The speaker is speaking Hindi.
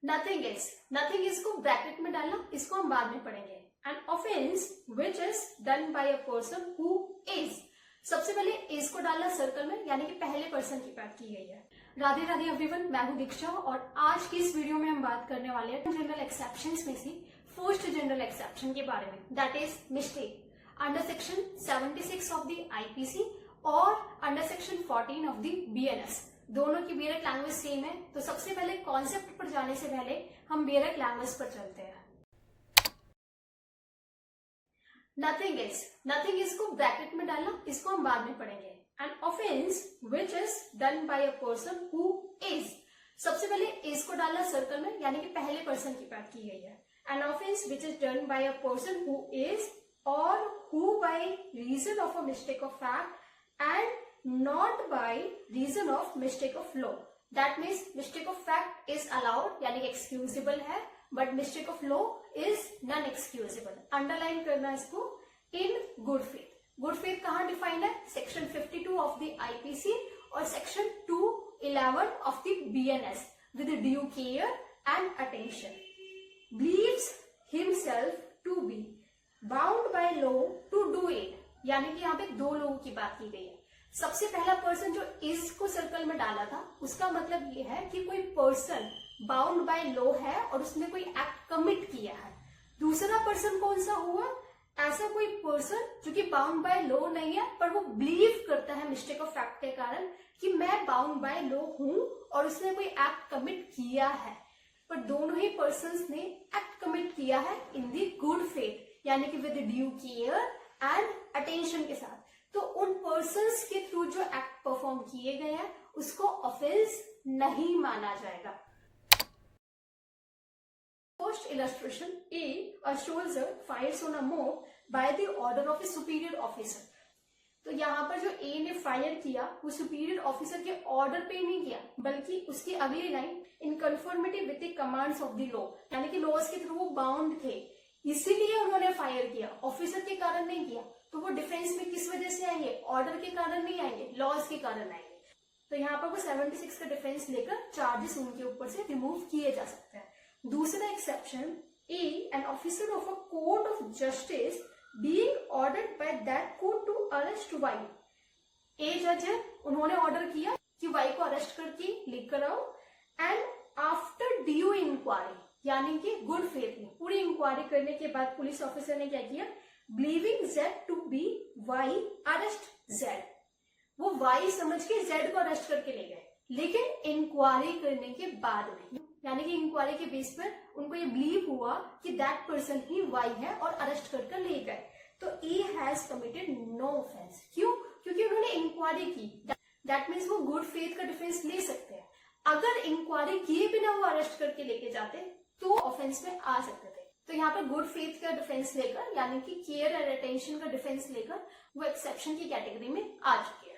नथिंग इज को ब्रैकेट में डालना, इसको हम बाद में पढ़ेंगे। N offence which is done by a person who is, सबसे पहले इज को डालना सर्कल में, यानी कि पहले पर्सन की बात की गई है। राधे राधे एवरीवन, मैं हूं दीक्षा और आज की इस वीडियो में हम बात करने वाले हैं जनरल एक्सेप्शंस में से फर्स्ट जनरल एक्सेप्शन के बारे में, that is mistake under section 76 of the IPC और under section 14 of the BNS. दोनों की बेरक लैंग्वेज सेम है, तो सबसे पहले कॉन्सेप्ट पर जाने से पहले हम बेरक लैंग्वेज पर चलते हैं। नथिंग इज को ब्रैकेट में डालना, इसको हम बाद में पढ़ेंगे। N offence which is done by a person who is, सबसे पहले इज को डालना सर्कल में, यानी कि पहले पर्सन की बात की गई है। An offence which is done by a person who is और who by reason of a mistake of fact and not by reason of mistake of law. That means mistake of fact is allowed, यानी कि excusable है, but mistake of law is non excusable. Underline करना इसको। in good faith. Good faith कहाँ डिफाइंड है? सेक्शन 52 ऑफ द आईपीसी और section 211 of the BNS with due care and attention. Believes himself to be bound by law to do it. यानी कि यहाँ पे दो लोगों की बात की गई है। सबसे पहला पर्सन जो इज को सर्कल में डाला था, उसका मतलब ये है कि कोई पर्सन बाउंड बाय लॉ है और उसने कोई एक्ट कमिट किया है। दूसरा पर्सन कौन सा हुआ? ऐसा कोई पर्सन जो कि बाउंड बाय लॉ नहीं है, पर वो बिलीव करता है मिस्टेक ऑफ फैक्ट के कारण कि मैं बाउंड बाय लॉ हूं और उसने कोई एक्ट कमिट किया है। पर दोनों ही पर्सन ने एक्ट कमिट किया है इन दी गुड फेथ, यानी कि with due care and attention के साथ। तो उन पर्सन्स के थ्रू जो एक्ट परफॉर्म किए गए हैं उसको ऑफेंस नहीं माना जाएगा। First illustration, a soldier fires on a mob by the order of a superior officer. तो यहाँ पर जो ए ने फायर किया वो सुपीरियर ऑफिसर के ऑर्डर पे नहीं किया, बल्कि उसकी अगली line in conformity with the commands of the law, यानी कि लॉज के थ्रू वो बाउंड थे, इसीलिए उन्होंने फायर किया, ऑफिसर के कारण नहीं किया। तो वो डिफेंस में किस वजह से आएंगे? ऑर्डर के कारण नहीं आएंगे, लॉज के कारण आएंगे। तो यहाँ पर वो 76 का डिफेंस लेकर चार्जेस उनके ऊपर से रिमूव किए जा सकते हैं। दूसरा exception, an officer of a court of justice being ordered by that court to arrest Y. A जज है, उन्होंने ऑर्डर किया कि वाई को अरेस्ट करके लेकर आओ, एंड आफ्टर ड्यू इंक्वायरी, यानी कि गुड फेथ में पूरी इंक्वायरी करने के बाद पुलिस ऑफिसर ने क्या किया? Believing Z to be Y arrest Z, वो Y समझ के Z को अरेस्ट करके ले गए, लेकिन इंक्वायरी करने के बाद में, यानी कि इंक्वायरी के बेस पर उनको ये बिलीव हुआ कि दैट पर्सन ही Y है और अरेस्ट करके ले गए। तो E has committed no offence. क्यों? क्योंकि उन्होंने इंक्वायरी की, दैट मीन्स वो गुड फेथ का डिफेंस ले सकते हैं। अगर इंक्वायरी किए बिना वो अरेस्ट करके लेके जाते तो ऑफेंस में आ सकते थे। तो यहाँ पर गुड फेथ का डिफेंस लेकर, यानी कि केयर एंड अटेंशन का डिफेंस लेकर वो एक्सेप्शन की कैटेगरी में आ चुके हैं।